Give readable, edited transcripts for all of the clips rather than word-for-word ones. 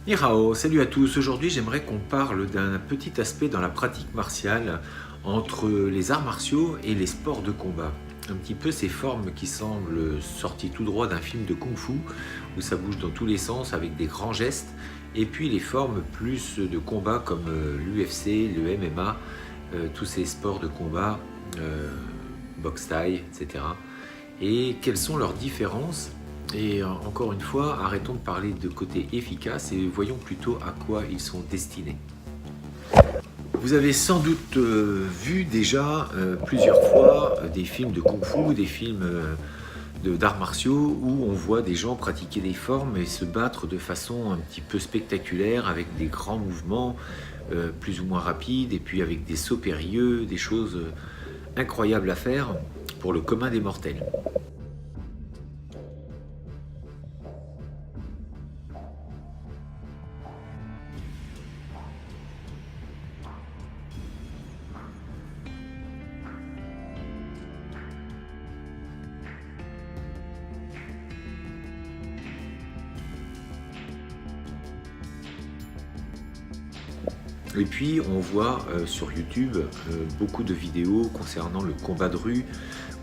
Ni hao, salut à tous. Aujourd'hui, j'aimerais qu'on parle d'un petit aspect dans la pratique martiale entre les arts martiaux et les sports de combat. Un petit peu ces formes qui semblent sorties tout droit d'un film de kung-fu où ça bouge dans tous les sens avec des grands gestes, et puis les formes plus de combat comme l'UFC, le MMA, tous ces sports de combat, boxe thaï, etc. Et quelles sont leurs différences? Et encore une fois, arrêtons de parler de côté efficace et voyons plutôt à quoi ils sont destinés. Vous avez sans doute vu déjà plusieurs fois des films de kung-fu, des films d'arts martiaux où on voit des gens pratiquer des formes et se battre de façon un petit peu spectaculaire avec des grands mouvements plus ou moins rapides et puis avec des sauts périlleux, des choses incroyables à faire pour le commun des mortels. Et puis on voit sur YouTube beaucoup de vidéos concernant le combat de rue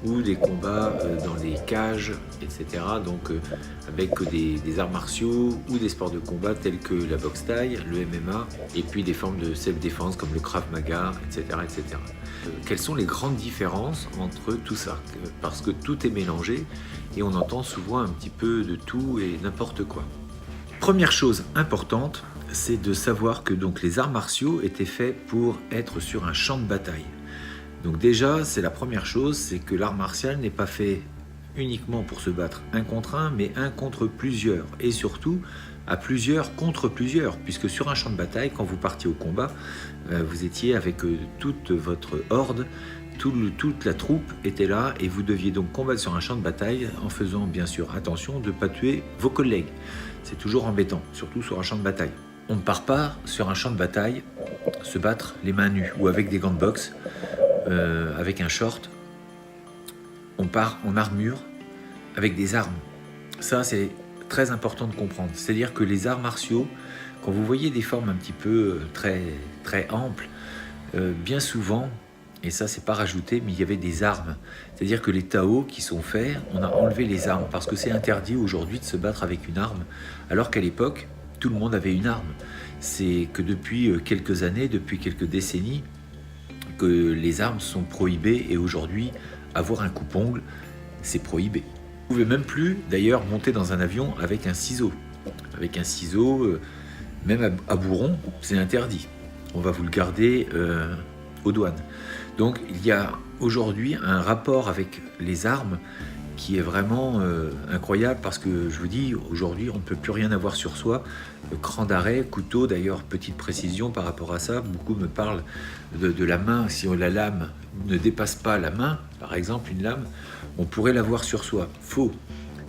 ou des combats dans les cages, etc. Donc avec des arts martiaux ou des sports de combat tels que la boxe thaï, le MMA, et puis des formes de self-défense comme le Krav Maga, etc. etc. Quelles sont les grandes différences entre tout ça? Parce que tout est mélangé et on entend souvent un petit peu de tout et n'importe quoi. Première chose importante, c'est de savoir que donc les arts martiaux étaient faits pour être sur un champ de bataille. Donc déjà, c'est la première chose, c'est que l'art martial n'est pas fait uniquement pour se battre un contre un, mais un contre plusieurs. Et surtout, à plusieurs contre plusieurs, puisque sur un champ de bataille, quand vous partiez au combat, vous étiez avec toute votre horde, toute la troupe était là, et vous deviez donc combattre sur un champ de bataille en faisant bien sûr attention de ne pas tuer vos collègues. C'est toujours embêtant, surtout sur un champ de bataille. On ne part pas sur un champ de bataille se battre les mains nues ou avec des gants de boxe, avec un short. On part en armure avec des armes. Ça, c'est très important de comprendre. C'est-à-dire que les arts martiaux, quand vous voyez des formes un petit peu très amples, bien souvent, et ça c'est pas rajouté, mais il y avait des armes. C'est-à-dire que les Tao qui sont faits, on a enlevé les armes parce que c'est interdit aujourd'hui de se battre avec une arme, alors qu'à l'époque, tout le monde avait une arme. C'est que depuis quelques années, depuis quelques décennies, que les armes sont prohibées et aujourd'hui, avoir un coupe-ongle, c'est prohibé. Vous ne pouvez même plus d'ailleurs monter dans un avion avec un ciseau. Avec un ciseau, même à Bourron, c'est interdit. On va vous le garder aux douanes. Donc il y a aujourd'hui un rapport avec les armes qui est vraiment incroyable parce que je vous dis, aujourd'hui on ne peut plus rien avoir sur soi. Cran d'arrêt, couteau, d'ailleurs petite précision par rapport à ça, beaucoup me parlent de la main, si la lame ne dépasse pas la main, par exemple une lame, on pourrait l'avoir sur soi. Faux.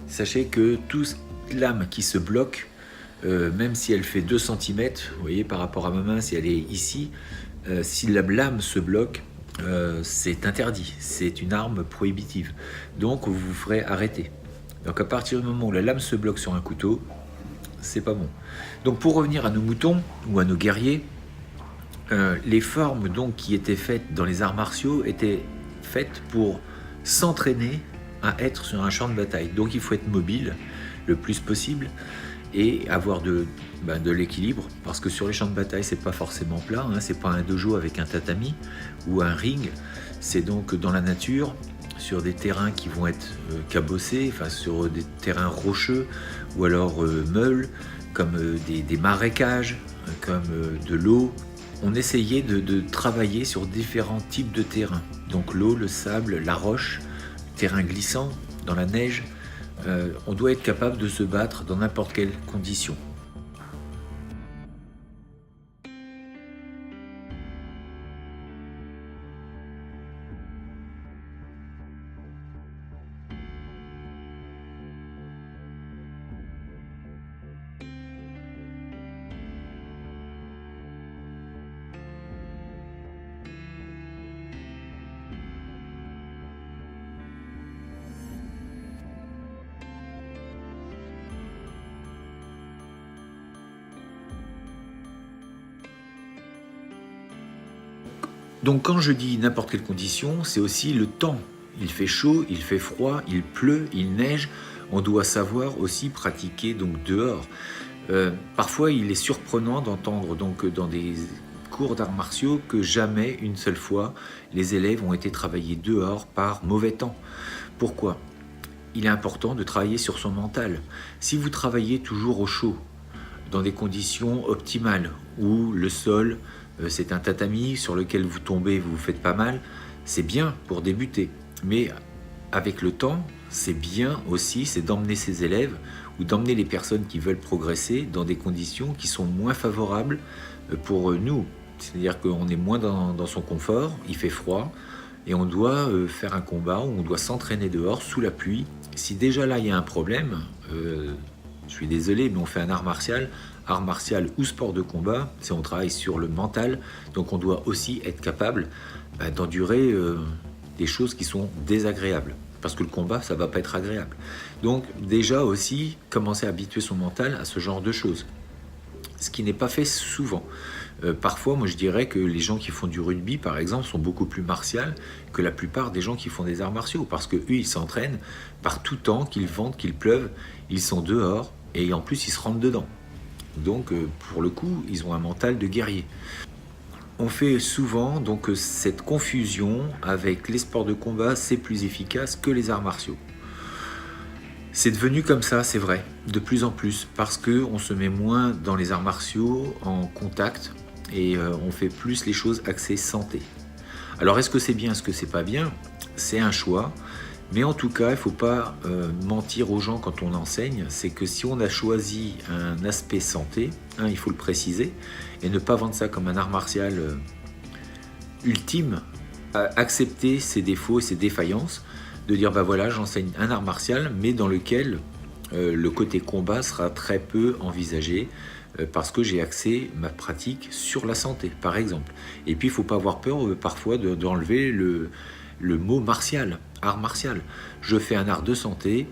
Sachez que toute lame qui se bloque, même si elle fait 2 cm, vous voyez par rapport à ma main, si elle est ici, si la lame se bloque, c'est interdit, c'est une arme prohibitive. Donc vous vous ferez arrêter. Donc à partir du moment où la lame se bloque sur un couteau, c'est pas bon. Donc pour revenir à nos moutons ou à nos guerriers, les formes donc qui étaient faites dans les arts martiaux étaient faites pour s'entraîner à être sur un champ de bataille. Donc il faut être mobile le plus possible et avoir de l'équilibre, parce que sur les champs de bataille c'est pas forcément plat, hein, c'est pas un dojo avec un tatami ou un ring, c'est donc dans la nature, sur des terrains qui vont être cabossés, enfin sur des terrains rocheux ou alors meules, comme des marécages, comme de l'eau. On essayait de travailler sur différents types de terrains, donc l'eau, le sable, la roche, terrain glissant, dans la neige. On doit être capable de se battre dans n'importe quelle condition. Donc quand je dis n'importe quelle condition, c'est aussi le temps. Il fait chaud, il fait froid, il pleut, il neige. On doit savoir aussi pratiquer donc dehors. Parfois, il est surprenant d'entendre donc dans des cours d'arts martiaux que jamais une seule fois les élèves ont été travaillés dehors par mauvais temps. Pourquoi ? Il est important de travailler sur son mental. Si vous travaillez toujours au chaud, dans des conditions optimales, où le sol, c'est un tatami sur lequel vous tombez, vous vous faites pas mal, c'est bien pour débuter. Mais avec le temps, c'est bien aussi, c'est d'emmener ses élèves ou d'emmener les personnes qui veulent progresser dans des conditions qui sont moins favorables pour nous. C'est-à-dire qu'on est moins dans son confort, il fait froid, et on doit faire un combat où on doit s'entraîner dehors sous la pluie. Si déjà là il y a un problème, je suis désolé, mais on fait un art martial ou sport de combat, c'est on travaille sur le mental, donc on doit aussi être capable d'endurer des choses qui sont désagréables. Parce que le combat, ça va pas être agréable. Donc déjà aussi, commencer à habituer son mental à ce genre de choses. Ce qui n'est pas fait souvent. Parfois, moi je dirais que les gens qui font du rugby, par exemple, sont beaucoup plus martiales que la plupart des gens qui font des arts martiaux. Parce qu'eux, ils s'entraînent par tout temps, qu'il vente, qu'il pleuve, ils sont dehors et en plus, ils se rentrent dedans. Donc, pour le coup, ils ont un mental de guerrier. On fait souvent donc cette confusion avec les sports de combat, c'est plus efficace que les arts martiaux. C'est devenu comme ça, c'est vrai, de plus en plus, parce qu'on se met moins dans les arts martiaux en contact et on fait plus les choses axées santé. Alors est-ce que c'est bien, est-ce que c'est pas bien ? C'est un choix, mais en tout cas, il ne faut pas mentir aux gens quand on enseigne, c'est que si on a choisi un aspect santé, il faut le préciser, et ne pas vendre ça comme un art martial ultime, accepter ses défauts et ses défaillances, de dire voilà, j'enseigne un art martial, mais dans lequel le côté combat sera très peu envisagé, parce que j'ai axé ma pratique sur la santé, par exemple. Et puis, il ne faut pas avoir peur parfois d'enlever le mot martial, art martial. Je fais un art de santé,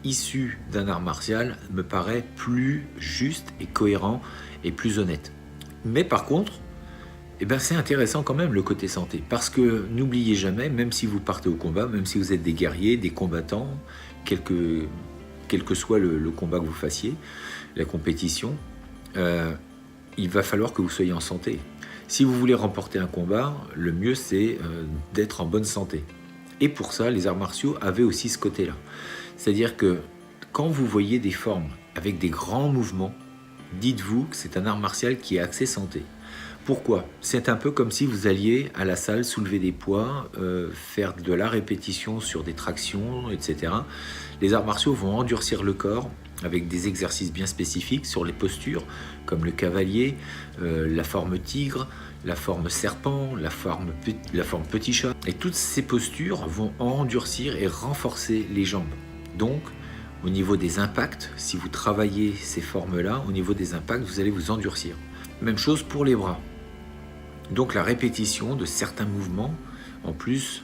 issu d'un art martial, me paraît plus juste et cohérent et plus honnête. Mais par contre, c'est intéressant quand même le côté santé, parce que n'oubliez jamais, même si vous partez au combat, même si vous êtes des guerriers, des combattants, quel que soit le combat que vous fassiez, la compétition, il va falloir que vous soyez en santé. Si vous voulez remporter un combat, le mieux c'est d'être en bonne santé. Et pour ça, les arts martiaux avaient aussi ce côté-là. C'est-à-dire que quand vous voyez des formes avec des grands mouvements, dites-vous que c'est un art martial qui est axé santé. Pourquoi ? C'est un peu comme si vous alliez à la salle soulever des poids, faire de la répétition sur des tractions, etc. Les arts martiaux vont endurcir le corps avec des exercices bien spécifiques sur les postures, comme le cavalier, la forme tigre, la forme serpent, la forme petit chat. Et toutes ces postures vont endurcir et renforcer les jambes. Donc, au niveau des impacts, si vous travaillez ces formes-là, au niveau des impacts, vous allez vous endurcir. Même chose pour les bras. Donc la répétition de certains mouvements, en plus,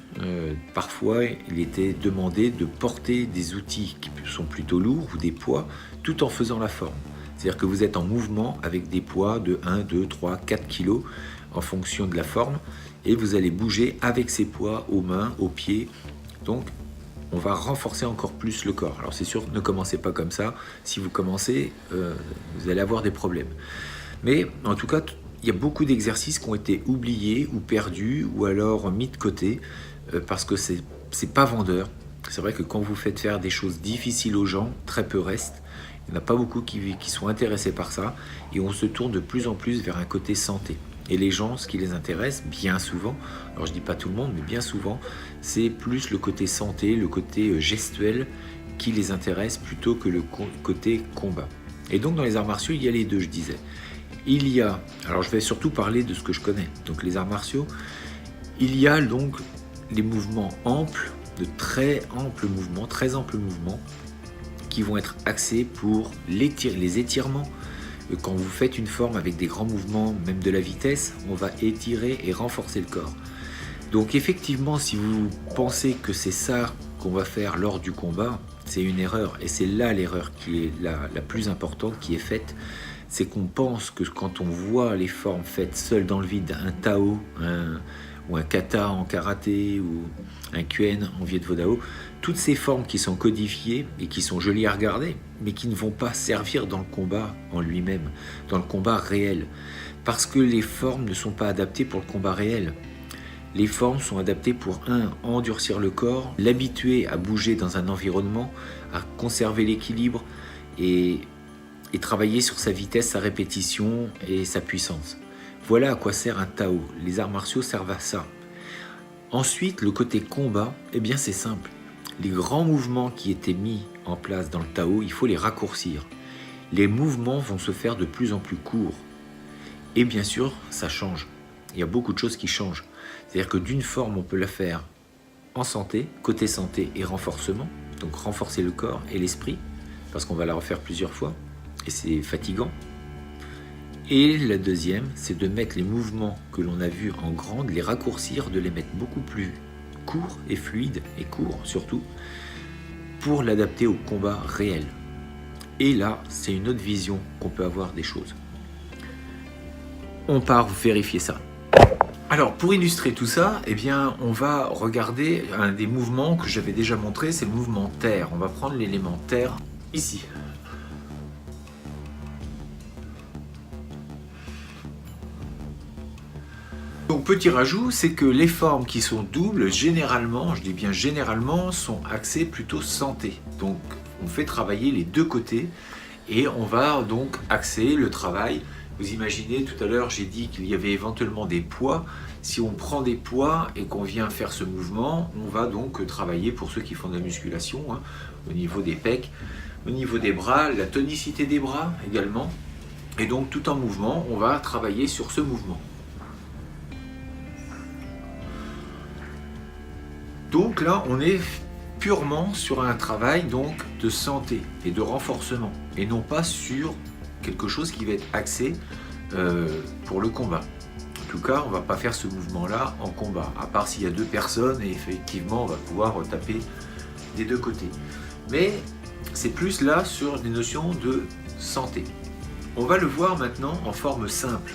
parfois il était demandé de porter des outils qui sont plutôt lourds ou des poids, tout en faisant la forme. C'est-à-dire que vous êtes en mouvement avec des poids de 1, 2, 3, 4 kilos en fonction de la forme, et vous allez bouger avec ces poids aux mains, aux pieds. Donc on va renforcer encore plus le corps. Alors c'est sûr, ne commencez pas comme ça. Si vous commencez, vous allez avoir des problèmes. Mais en tout cas, il y a beaucoup d'exercices qui ont été oubliés ou perdus ou alors mis de côté parce que c'est pas vendeur. C'est vrai que quand vous faites faire des choses difficiles aux gens, très peu restent. Il n'y en a pas beaucoup qui sont intéressés par ça et on se tourne de plus en plus vers un côté santé. Et les gens, ce qui les intéresse, bien souvent, alors je dis pas tout le monde, mais bien souvent, c'est plus le côté santé, le côté gestuel qui les intéresse plutôt que le côté combat. Et donc dans les arts martiaux, il y a les deux, je disais. Il y a, alors je vais surtout parler de ce que je connais, donc les arts martiaux, il y a donc les mouvements amples, de très amples mouvements, qui vont être axés pour les étirements. Quand vous faites une forme avec des grands mouvements, même de la vitesse, on va étirer et renforcer le corps. Donc effectivement, si vous pensez que c'est ça qu'on va faire lors du combat, c'est une erreur. Et c'est là l'erreur qui est la plus importante qui est faite. C'est qu'on pense que quand on voit les formes faites seules dans le vide, un Tao ou un kata en karaté, ou un kuen en Viet Vo Dao. Toutes ces formes qui sont codifiées et qui sont jolies à regarder, mais qui ne vont pas servir dans le combat en lui-même, dans le combat réel. Parce que les formes ne sont pas adaptées pour le combat réel. Les formes sont adaptées pour, endurcir le corps, l'habituer à bouger dans un environnement, à conserver l'équilibre et travailler sur sa vitesse, sa répétition et sa puissance. Voilà à quoi sert un Tao. Les arts martiaux servent à ça. Ensuite, le côté combat, eh bien c'est simple. Les grands mouvements qui étaient mis en place dans le Tao, il faut les raccourcir. Les mouvements vont se faire de plus en plus courts. Et bien sûr, ça change. Il y a beaucoup de choses qui changent. C'est-à-dire que d'une forme, on peut la faire en santé, côté santé et renforcement. Donc renforcer le corps et l'esprit, parce qu'on va la refaire plusieurs fois. Et c'est fatigant. Et la deuxième, c'est de mettre les mouvements que l'on a vus en grand, de les raccourcir, de les mettre beaucoup plus courts et fluides, et courts surtout, pour l'adapter au combat réel. Et là, c'est une autre vision qu'on peut avoir des choses. On part vérifier ça. Alors, pour illustrer tout ça, eh bien, on va regarder un des mouvements que j'avais déjà montré, c'est le mouvement terre. On va prendre l'élément terre ici. Donc petit rajout, c'est que les formes qui sont doubles, généralement, je dis bien généralement, sont axées plutôt santé. Donc on fait travailler les deux côtés et on va donc axer le travail. Vous imaginez, tout à l'heure j'ai dit qu'il y avait éventuellement des poids. Si on prend des poids et qu'on vient faire ce mouvement, on va donc travailler, pour ceux qui font de la musculation, au niveau des pecs, au niveau des bras, la tonicité des bras également. Et donc tout en mouvement, on va travailler sur ce mouvement. Donc là, on est purement sur un travail donc de santé et de renforcement, et non pas sur quelque chose qui va être axé pour le combat. En tout cas, on ne va pas faire ce mouvement-là en combat, à part s'il y a deux personnes, et effectivement, on va pouvoir taper des deux côtés. Mais c'est plus là sur des notions de santé. On va le voir maintenant en forme simple.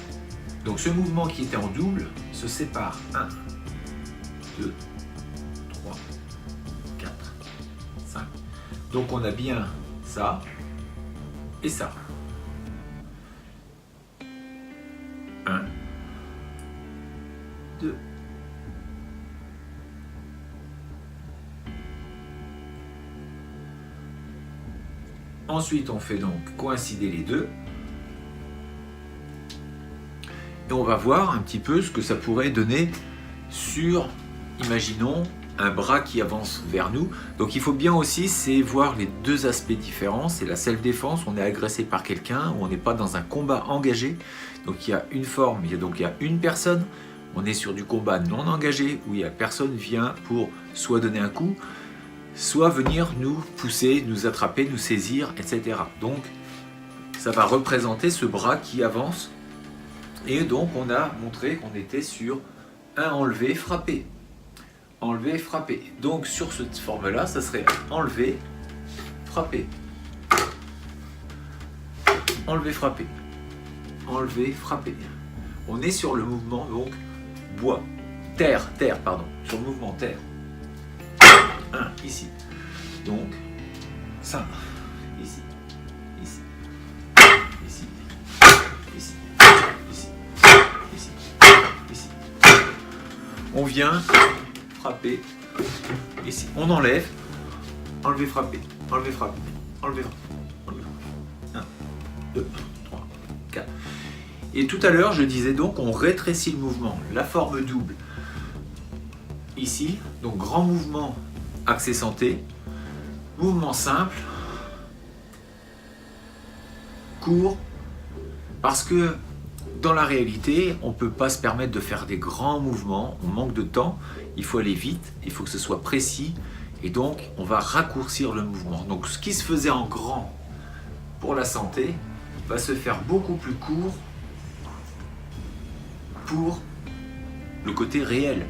Donc ce mouvement qui était en double se sépare. 1, 2, 3, 4, 5. Donc on a bien ça et ça. 1, 2. Ensuite, on fait donc coïncider les deux. Et on va voir un petit peu ce que ça pourrait donner sur, imaginons, un bras qui avance vers nous. Donc il faut bien aussi, c'est voir les deux aspects différents. C'est la self-défense, on est agressé par quelqu'un, ou on n'est pas dans un combat engagé. Donc il y a une forme, il y a une personne. On est sur du combat non engagé, où il y a personne vient pour soit donner un coup, soit venir nous pousser, nous attraper, nous saisir, etc. Donc ça va représenter ce bras qui avance. Et donc on a montré qu'on était sur un enlevé, frappé. Enlevé, frappé. Donc sur cette forme-là, ça serait enlevé, frappé. Enlevé, frappé. Enlevé, frappé. On est sur le mouvement donc bois. Terre, pardon. Sur le mouvement terre. 1, ici. Donc, ça. Ici. Ici. Ici. Ici. Ici. Ici. Ici. On vient frapper ici. On enlève. Enlever, frapper. Enlever, frapper. Enlever, frapper. Enlever, frapper. 1, 2, 3, 4. Et tout à l'heure, je disais donc, on rétrécit le mouvement. La forme double. Ici, donc grand mouvement axé santé. Mouvement simple. Court. Parce que dans la réalité, on ne peut pas se permettre de faire des grands mouvements. On manque de temps. Il faut aller vite. Il faut que ce soit précis. Et donc, on va raccourcir le mouvement. Donc, ce qui se faisait en grand pour la santé va se faire beaucoup plus court pour le côté réel.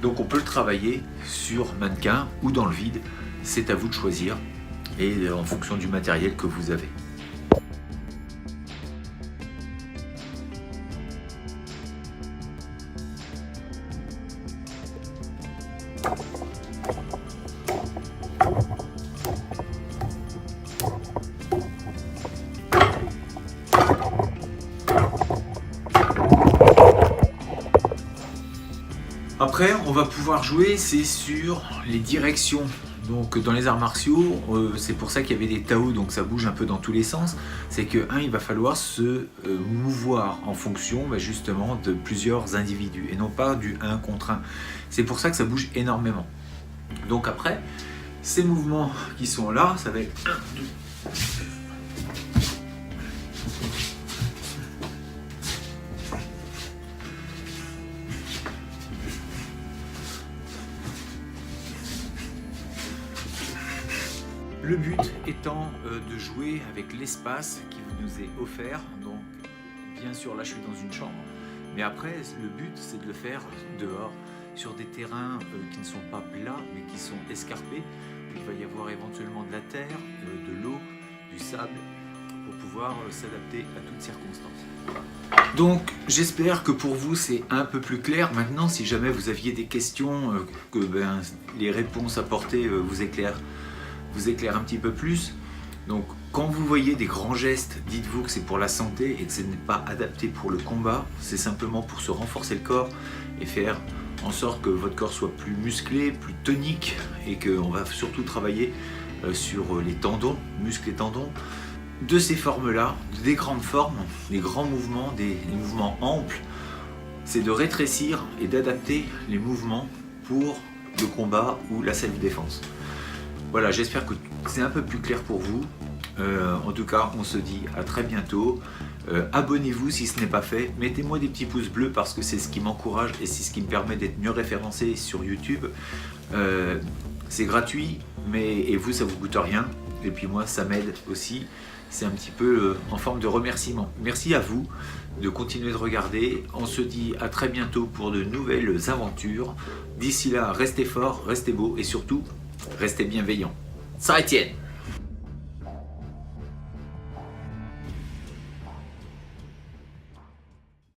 Donc on peut le travailler sur mannequin ou dans le vide, c'est à vous de choisir et en fonction du matériel que vous avez. après, on va pouvoir jouer, c'est sur les directions. Donc dans les arts martiaux, c'est pour ça qu'il y avait des Tao, donc ça bouge un peu dans tous les sens. C'est que, il va falloir se mouvoir en fonction justement de plusieurs individus et non pas du 1 contre 1. C'est pour ça que ça bouge énormément. Donc après, ces mouvements qui sont là, ça va être 1, 2. Le but étant de jouer avec l'espace qui nous est offert. Donc bien sûr là je suis dans une chambre, mais après le but c'est de le faire dehors, sur des terrains qui ne sont pas plats mais qui sont escarpés. Il va y avoir éventuellement de la terre, de l'eau, du sable, pour pouvoir s'adapter à toutes circonstances. Donc j'espère que pour vous c'est un peu plus clair. Maintenant, si jamais vous aviez des questions, que les réponses apportées vous éclairent un petit peu plus. Donc quand vous voyez des grands gestes, dites-vous que c'est pour la santé et que ce n'est pas adapté pour le combat. C'est simplement pour se renforcer le corps et faire en sorte que votre corps soit plus musclé, plus tonique, et qu'on va surtout travailler sur les tendons, muscles et tendons. De ces formes-là, des grandes formes, des grands mouvements, des mouvements amples, c'est de rétrécir et d'adapter les mouvements pour le combat ou la self-défense. Voilà, j'espère que c'est un peu plus clair pour vous. En tout cas, on se dit à très bientôt. Abonnez-vous si ce n'est pas fait. Mettez-moi des petits pouces bleus parce que c'est ce qui m'encourage et c'est ce qui me permet d'être mieux référencé sur YouTube. C'est gratuit, et vous, ça vous coûte rien. Et puis moi, ça m'aide aussi. C'est un petit peu en forme de remerciement. Merci à vous de continuer de regarder. On se dit à très bientôt pour de nouvelles aventures. D'ici là, restez forts, restez beaux et surtout, restez bienveillants. Ça Etienne!